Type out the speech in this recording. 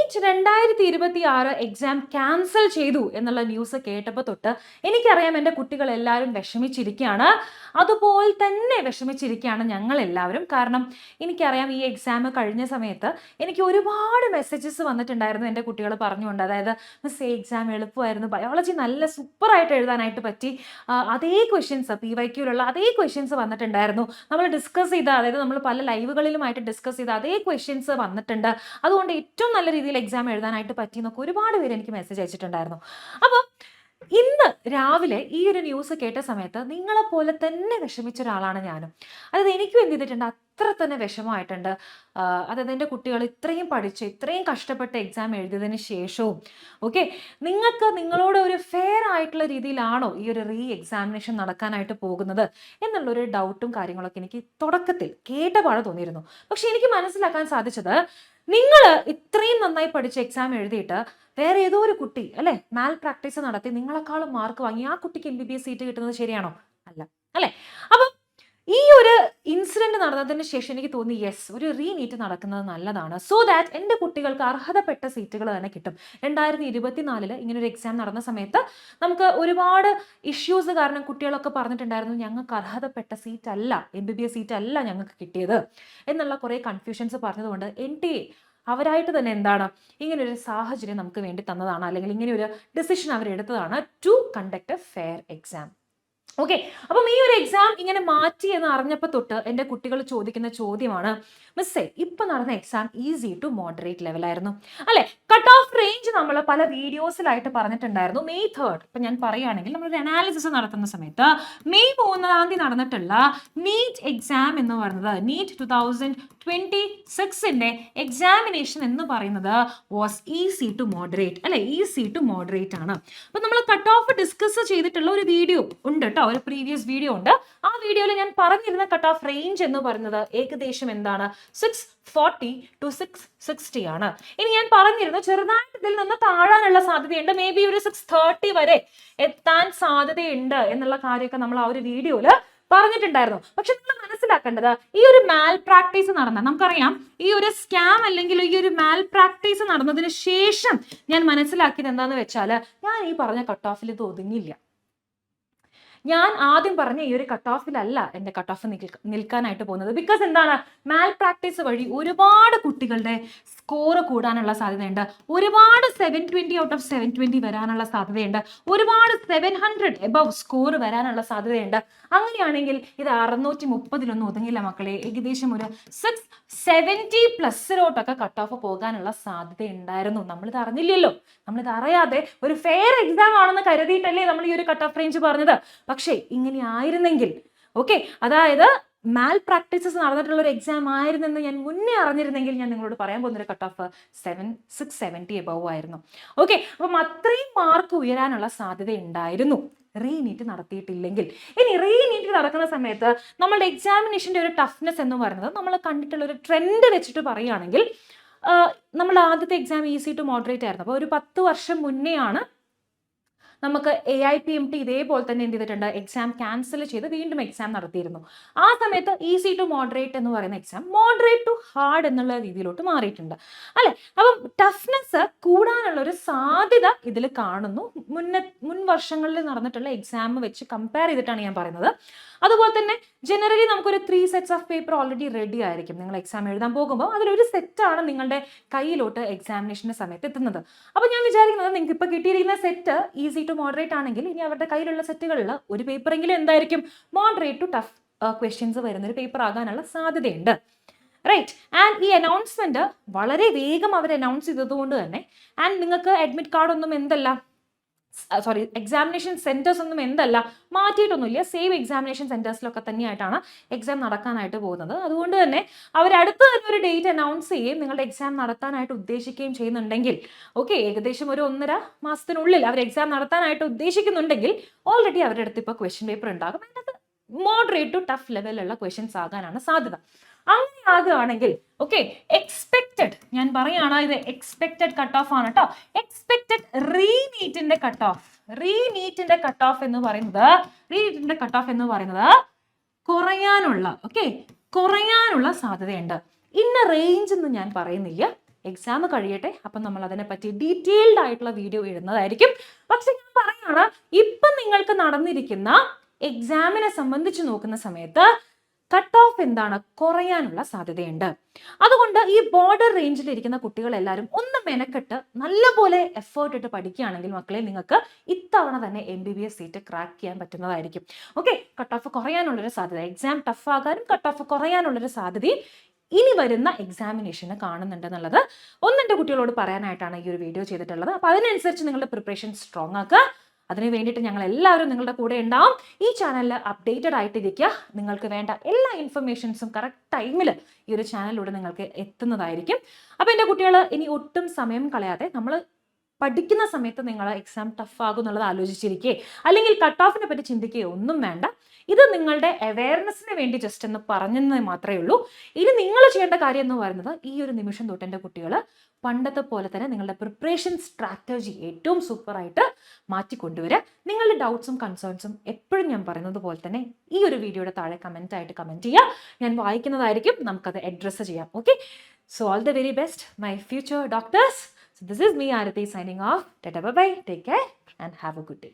NEET 2026 exam cancel ചെയ്തു എന്നുള്ള news കേട്ടപ്പോൾ തൊട്ട് എനിക്കറിയാം എൻ്റെ കുട്ടികൾ എല്ലാവരും വിഷമിച്ചിരിക്കുകയാണ്. അതുപോലെ തന്നെ വിഷമിച്ചിരിക്കുകയാണ് ഞങ്ങൾ എല്ലാവരും. കാരണം എനിക്കറിയാം ഈ എക്സാം കഴിഞ്ഞ സമയത്ത് എനിക്ക് ഒരുപാട് മെസ്സേജസ് വന്നിട്ടുണ്ടായിരുന്നു എൻ്റെ കുട്ടികൾ പറഞ്ഞുകൊണ്ട്. അതായത് മിസ് എക്സാം എളുപ്പമായിരുന്നു, ബയോളജി നല്ല സൂപ്പറായിട്ട് എഴുതാനായിട്ട് പറ്റി, അതേ ക്വസ്റ്റ്യൻസ് PYQലുള്ള അതേ ക്വസ്റ്റ്യൻസ് വന്നിട്ടുണ്ടായിരുന്നു, നമ്മൾ ഡിസ്കസ് ചെയ്ത, അതായത് നമ്മൾ പല ലൈവുകളിലുമായിട്ട് ഡിസ്കസ് ചെയ്ത അതേ ക്വസ്റ്റ്യൻസ് വന്നിട്ടുണ്ട്, അതുകൊണ്ട് ഏറ്റവും നല്ല രീതിയിൽ എക്സാം എഴുതാനായിട്ട് പറ്റി എന്നൊക്കെ ഒരുപാട് പേര് എനിക്ക് മെസ്സേജ് അയച്ചിട്ടുണ്ടായിരുന്നു. അപ്പം ഇന്ന് രാവിലെ ഈ ഒരു ന്യൂസ് കേട്ട സമയത്ത് നിങ്ങളെപ്പോലെ തന്നെ വിഷമിച്ച ഒരാളാണ് ഞാനും. അതായത് എനിക്കും എന്ത് ചെയ്തിട്ടുണ്ട്, അത്ര തന്നെ വിഷമമായിട്ടുണ്ട്. അതായത് എൻ്റെ കുട്ടികൾ ഇത്രയും പഠിച്ച് ഇത്രയും കഷ്ടപ്പെട്ട് എക്സാം എഴുതിയതിന് ശേഷവും നിങ്ങൾക്ക് നിങ്ങളോട് ഒരു ഫെയർ ആയിട്ടുള്ള രീതിയിലാണോ ഈ ഒരു എക്സാമിനേഷൻ നടക്കാനായിട്ട് പോകുന്നത് എന്നുള്ളൊരു ഡൗട്ടും കാര്യങ്ങളൊക്കെ എനിക്ക് തുടക്കത്തിൽ കേട്ടപാട് തോന്നിയിരുന്നു. പക്ഷെ എനിക്ക് മനസ്സിലാക്കാൻ സാധിച്ചത്, നിങ്ങൾ ഇത്രയും നന്നായി പഠിച്ച് എക്സാം എഴുതിയിട്ട് വേറെ ഏതോ ഒരു കുട്ടി അല്ലെ മാൽ പ്രാക്ടീസ് നടത്തി നിങ്ങളെക്കാളും മാർക്ക് വാങ്ങി ആ കുട്ടിക്ക് MBBS സീറ്റ് കിട്ടുന്നത് ശരിയാണോ? അല്ല അല്ലെ. അപ്പം ഈ ഒരു ഇൻസിഡന്റ് നടന്നതിന് ശേഷം എനിക്ക് തോന്നി യെസ്, ഒരു നീറ്റ് നടക്കുന്നത് നല്ലതാണ്, സോ ദാറ്റ് എൻ്റെ കുട്ടികൾക്ക് അർഹതപ്പെട്ട സീറ്റുകൾ തന്നെ കിട്ടും. 2024 ഇങ്ങനെ ഒരു എക്സാം നടന്ന സമയത്ത് നമുക്ക് ഒരുപാട് ഇഷ്യൂസ് കാരണം കുട്ടികളൊക്കെ പറഞ്ഞിട്ടുണ്ടായിരുന്നു, ഞങ്ങൾക്ക് അർഹതപ്പെട്ട സീറ്റ് അല്ല, MBBS സീറ്റ് അല്ല ഞങ്ങൾക്ക് കിട്ടിയത് എന്നുള്ള കുറേ കൺഫ്യൂഷൻസ് പറഞ്ഞതുകൊണ്ട് NTA അവരായിട്ട് തന്നെ എന്താണ് ഇങ്ങനൊരു സാഹചര്യം നമുക്ക് വേണ്ടി തന്നതാണ്, അല്ലെങ്കിൽ ഇങ്ങനെ ഒരു ഡിസിഷൻ അവരെടുത്തതാണ് to conduct a fair exam. അപ്പം ഈ ഒരു എക്സാം ഇങ്ങനെ മാറ്റി എന്ന് അറിഞ്ഞപ്പോൾ തൊട്ട് എൻ്റെ കുട്ടികൾ ചോദിക്കുന്ന ചോദ്യമാണ്, മിസ്സേ ഇപ്പൊ നടന്ന എക്സാം ഈസി ടു മോഡറേറ്റ് ലെവലായിരുന്നു അല്ലെ? കട്ട് ഓഫ് റേഞ്ച് നമ്മൾ പല വീഡിയോസിലായിട്ട് പറഞ്ഞിട്ടുണ്ടായിരുന്നു. May 3rd ഇപ്പൊ ഞാൻ പറയുകയാണെങ്കിൽ നമ്മളൊരു അനാലിസിസ് നടത്തുന്ന സമയത്ത് May 3 നടന്നിട്ടുള്ള നീറ്റ് എക്സാം എന്ന് പറയുന്നത്, നീറ്റ് 2026 എക്സാമിനേഷൻ എന്ന് പറയുന്നത് വാസ് ഈസി ടു മോഡറേറ്റ് അല്ലെ? ഈസി ടു മോഡറേറ്റ് ആണ്. അപ്പൊ നമ്മൾ കട്ട് ഓഫ് ഡിസ്കസ് ചെയ്തിട്ടുള്ള ഒരു വീഡിയോ ഉണ്ട് കേട്ടോ, ഒരു പ്രീവിയസ് വീഡിയോ ഉണ്ട്. ആ വീഡിയോയിൽ ഞാൻ പറഞ്ഞിരുന്ന കട്ട് ഓഫ് റേഞ്ച് എന്ന് പറയുന്നത് ഏകദേശം എന്താണ്, 640 to 660 ആണ്. ഇനി ഞാൻ പറഞ്ഞിരുന്നു ചെറുതായിട്ട് ഇതിൽ നിന്ന് താഴാനുള്ള സാധ്യതയുണ്ട്, മേ ബി ഒരു 630 വരെ എത്താൻ സാധ്യതയുണ്ട് എന്നുള്ള കാര്യമൊക്കെ നമ്മൾ ആ ഒരു വീഡിയോയില് പറഞ്ഞിട്ടുണ്ടായിരുന്നു. പക്ഷെ നിങ്ങൾ മനസ്സിലാക്കേണ്ടത്, ഈ ഒരു മാൽ പ്രാക്ടീസ് നടന്ന, നമുക്കറിയാം ഈ ഒരു സ്കാം അല്ലെങ്കിൽ ഈ ഒരു മാൽ പ്രാക്ടീസ് നടന്നതിന് ശേഷം ഞാൻ മനസ്സിലാക്കിയത് എന്താന്ന് വെച്ചാൽ, ഞാൻ ഈ പറഞ്ഞ കട്ട് ഓഫിൽ ഇത് ഒതുങ്ങില്ല. ഞാൻ ആദ്യം പറഞ്ഞ ഈ ഒരു കട്ട് ഓഫിലല്ല എൻ്റെ കട്ട് ഓഫ് നിൽക്കാനായിട്ട് പോകുന്നത്. ബിക്കോസ് എന്താണ്, മാൽ പ്രാക്ടീസ് വഴി ഒരുപാട് കുട്ടികളുടെ സ്കോർ കൂടാനുള്ള സാധ്യതയുണ്ട്, ഒരുപാട് 720 out of 720 വരാനുള്ള സാധ്യതയുണ്ട്, ഒരുപാട് 700 എബവ് സ്കോർ വരാനുള്ള സാധ്യതയുണ്ട്. അങ്ങനെയാണെങ്കിൽ ഇത് 630 ഒതുങ്ങില്ല മക്കളെ, ഏകദേശം ഒരു 670+ കട്ട് ഓഫ് പോകാനുള്ള സാധ്യത ഉണ്ടായിരുന്നു. നമ്മളിത് അറിഞ്ഞില്ലല്ലോ, നമ്മളിത് അറിയാതെ ഒരു ഫെയർ എക്സാം ആണെന്ന് കരുതിയിട്ടല്ലേ നമ്മൾ ഈ ഒരു കട്ട് ഓഫ് റേഞ്ച് പറഞ്ഞത്. പക്ഷേ ഇങ്ങനെ ആയിരുന്നെങ്കിൽ അതായത് മാൽ പ്രാക്ടീസസ് നടന്നിട്ടുള്ള ഒരു എക്സാം ആയിരുന്നെന്ന് ഞാൻ മുന്നേ അറിഞ്ഞിരുന്നെങ്കിൽ ഞാൻ നിങ്ങളോട് പറയാൻ പോകുന്നൊരു കട്ട് ഓഫ് 670 എബവ് ആയിരുന്നു. അപ്പം അത്രയും മാർക്ക് ഉയരാനുള്ള സാധ്യത ഉണ്ടായിരുന്നു നീറ്റ് നടത്തിയിട്ടില്ലെങ്കിൽ. ഇനി നീറ്റ് നടക്കുന്ന സമയത്ത് നമ്മളുടെ എക്സാമിനേഷൻ്റെ ഒരു ടഫ്നെസ് എന്ന് പറയുന്നത് നമ്മൾ കണ്ടിട്ടുള്ള ഒരു ട്രെൻഡ് വെച്ചിട്ട് പറയുകയാണെങ്കിൽ, നമ്മൾ ആദ്യത്തെ എക്സാം ഈസി ടു മോഡറേറ്റ് ആയിരുന്നു. അപ്പോൾ ഒരു 10 വർഷം മുന്നെയാണ് നമുക്ക് AIPMT ഇതേപോലെ തന്നെ എന്ത് ചെയ്തിട്ടുണ്ട്, എക്സാം ക്യാൻസൽ ചെയ്ത് വീണ്ടും എക്സാം നടത്തിയിരുന്നു. ആ സമയത്ത് ഈസി ടു മോഡറേറ്റ് എന്ന് പറയുന്ന എക്സാം മോഡറേറ്റ് ടു ഹാർഡ് എന്നുള്ള രീതിയിലോട്ട് മാറിയിട്ടുണ്ട് അല്ലെ? അപ്പം ടഫ്നെസ് കൂടാനുള്ള ഒരു സാധ്യത ഇതിൽ കാണുന്നു, മുൻ വർഷങ്ങളിൽ നടന്നിട്ടുള്ള എക്സാം വെച്ച് കമ്പയർ ചെയ്തിട്ടാണ് ഞാൻ പറയുന്നത്. അതുപോലെ തന്നെ ജനറലി നമുക്കൊരു 3 sets of paper already ready ആയിരിക്കും. നിങ്ങൾ എക്സാം എഴുതാൻ പോകുമ്പോൾ അതിലൊരു സെറ്റാണ് നിങ്ങളുടെ കയ്യിലോട്ട് എക്സാമിനേഷൻ്റെ സമയത്ത് എത്തുന്നത്. അപ്പോൾ ഞാൻ വിചാരിക്കുന്നത്, നിങ്ങൾക്ക് ഇപ്പോൾ കിട്ടിയിരിക്കുന്ന സെറ്റ് ഈസി ടു മോഡറേറ്റ് ആണെങ്കിൽ ഇനി അവരുടെ കയ്യിലുള്ള സെറ്റുകളിൽ ഒരു പേപ്പറെങ്കിലും എന്തായിരിക്കും മോഡറേറ്റ് ടു ടഫ് ക്വസ്റ്റ്യൻസ് വരുന്നൊരു പേപ്പർ ആകാനുള്ള സാധ്യതയുണ്ട്. റൈറ്റ്. ആൻഡ് ഈ അനൗൺസ്മെന്റ് വളരെ വേഗം അവർ അനൗൺസ് ചെയ്തതുകൊണ്ട് തന്നെ, ആൻഡ് നിങ്ങൾക്ക് അഡ്മിറ്റ് കാർഡ് ഒന്നും എക്സാമിനേഷൻ സെന്റേഴ്സ് ഒന്നും മാറ്റിയിട്ടൊന്നുമില്ല, സെയിം എക്സാമിനേഷൻ സെന്റേഴ്സിലൊക്കെ തന്നെയായിട്ടാണ് എക്സാം നടക്കാനായിട്ട് പോകുന്നത്. അതുകൊണ്ട് തന്നെ അവരടുത്ത് തന്നെ ഒരു ഡേറ്റ് അനൗൺസ് ചെയ്യുകയും നിങ്ങളുടെ എക്സാം നടത്താനായിട്ട് ഉദ്ദേശിക്കുകയും ചെയ്യുന്നുണ്ടെങ്കിൽ, ഏകദേശം ഒരു 1.5 മാസത്തിനുള്ളിൽ അവർ എക്സാം നടത്താനായിട്ട് ഉദ്ദേശിക്കുന്നുണ്ടെങ്കിൽ ഓൾറെഡി അവരുടെ അടുത്ത് ഇപ്പോൾ ക്വസ്റ്റ്യൻ പേപ്പർ ഉണ്ടാകും. അതിനകത്ത് മോഡറേറ്റ് ടു ടഫ് ലെവലിലുള്ള ക്വസ്റ്റ്യൻസ് ആകാനാണ് സാധ്യത. അങ്ങനെ ആകുകയാണെങ്കിൽ എക്സ്പെക്റ്റഡ്, ഞാൻ പറയുകയാണ് ഇത് എക്സ്പെക്റ്റഡ് കട്ട് ഓഫ് ആണ് കേട്ടോ. എക്സ്പെക്റ്റഡ് നീറ്റിന്റെ കട്ട് ഓഫ് എന്ന് പറയുന്നത് കുറയാനുള്ള സാധ്യതയുണ്ട്. ഇന്ന റേഞ്ച് എന്ന് ഞാൻ പറയുന്നില്ല, എക്സാം കഴിയട്ടെ, അപ്പം നമ്മൾ അതിനെപ്പറ്റി ഡീറ്റെയിൽഡ് ആയിട്ടുള്ള വീഡിയോ ഇടുന്നതായിരിക്കും. പക്ഷെ ഞാൻ പറയാണ്, ഇപ്പം നിങ്ങൾക്ക് നടന്നിരിക്കുന്ന എക്സാമിനെ സംബന്ധിച്ച് നോക്കുന്ന സമയത്ത് കട്ട് ഓഫ് എന്താണ് കുറയാനുള്ള സാധ്യതയുണ്ട്. അതുകൊണ്ട് ഈ ബോർഡർ റേഞ്ചിൽ ഇരിക്കുന്ന കുട്ടികളെല്ലാവരും ഒന്ന് മെനക്കെട്ട് നല്ലപോലെ എഫേർട്ട് ഇട്ട് പഠിക്കുകയാണെങ്കിൽ മക്കളെ നിങ്ങൾക്ക് ഇത്തവണ തന്നെ MBBS സീറ്റ് ക്രാക്ക് ചെയ്യാൻ പറ്റുന്നതായിരിക്കും. ഓക്കെ, കട്ട് ഓഫ് കുറയാനുള്ളൊരു സാധ്യത, എക്സാം ടഫ് ആകാനും കട്ട് ഓഫ് കുറയാനുള്ളൊരു സാധ്യതയും ഇനി വരുന്ന എക്സാമിനേഷന് കാണുന്നുണ്ട് എന്നുള്ളത് എൻ്റെ കുട്ടികളോട് പറയാനായിട്ടാണ് ഈ ഒരു വീഡിയോ ചെയ്തിട്ടുള്ളത്. അപ്പോൾ അതിനനുസരിച്ച് നിങ്ങളുടെ പ്രിപ്പറേഷൻ സ്ട്രോങ് ആക്കുക. അതിന് വേണ്ടിയിട്ട് ഞങ്ങൾ എല്ലാവരും നിങ്ങളുടെ കൂടെ ഉണ്ടാവും. ഈ ചാനലിൽ അപ്ഡേറ്റഡ് ആയിട്ടിരിക്കുക. നിങ്ങൾക്ക് വേണ്ട എല്ലാ ഇൻഫർമേഷൻസും കറക്റ്റ് ടൈമിൽ ഈ ഒരു ചാനലിലൂടെ നിങ്ങൾക്ക് എത്തുന്നതായിരിക്കും. അപ്പോൾ എൻ്റെ കുട്ടികൾ ഇനി ഒട്ടും സമയം കളയാതെ, നമ്മൾ പഠിക്കുന്ന സമയത്ത് നിങ്ങൾ എക്സാം ടഫ് ആകും എന്നുള്ളത് ആലോചിച്ചിരിക്കുകയെ അല്ലെങ്കിൽ കട്ട് ഓഫിനെ പറ്റി ചിന്തിക്കുകയോ ഒന്നും വേണ്ട. ഇത് നിങ്ങളുടെ അവയർനെസ്സിന് വേണ്ടി ജസ്റ്റ് എന്ന് പറഞ്ഞെന്ന് മാത്രമേ ഉള്ളൂ. ഇനി നിങ്ങൾ ചെയ്യേണ്ട കാര്യം എന്ന് പറയുന്നത് ഈ ഒരു നിമിഷം തൊട്ട് എൻ്റെ കുട്ടികൾ പണ്ടത്തെ പോലെ തന്നെ നിങ്ങളുടെ പ്രിപ്പറേഷൻ സ്ട്രാറ്റജി ഏറ്റവും സൂപ്പറായിട്ട് മാറ്റിക്കൊണ്ടുവരിക. നിങ്ങളുടെ ഡൗട്ട്സും കൺസേൺസും എപ്പോഴും ഞാൻ പറയുന്നത് പോലെ തന്നെ ഈ ഒരു വീഡിയോയുടെ താഴെ കമൻറ്റ് ചെയ്യുക. ഞാൻ വായിക്കുന്നതായിരിക്കും, നമുക്കത് അഡ്രസ്സ് ചെയ്യാം. Okay, so all the very best my future doctors. So this is me, Aarati, signing off. Tata, bye-bye. Take care and have a good day.